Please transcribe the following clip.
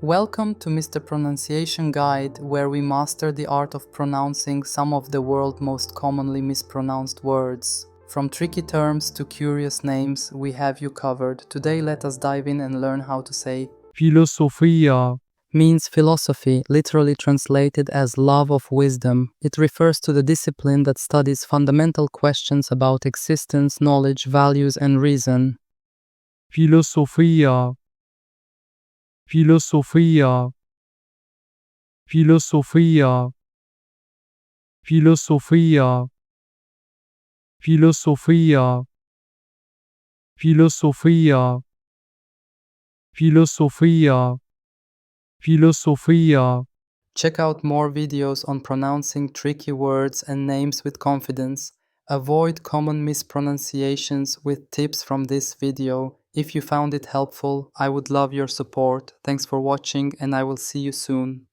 Welcome to Mr. Pronunciation Guide, where we master the art of pronouncing some of the world's most commonly mispronounced words. From tricky terms to curious names, we have you covered. Today let us dive in and learn how to say Philosophia, means philosophy, literally translated as love of wisdom. It refers to the discipline that studies fundamental questions about existence, knowledge, values, and reason. Philosophia, Philosophia, Philosophia, Philosophia, Philosophia, Philosophia, Philosophia, Philosophia. Check out more videos on pronouncing tricky words and names with confidence. Avoid common mispronunciations with tips from this video. If you found it helpful, I would love your support. Thanks for watching and I will see you soon.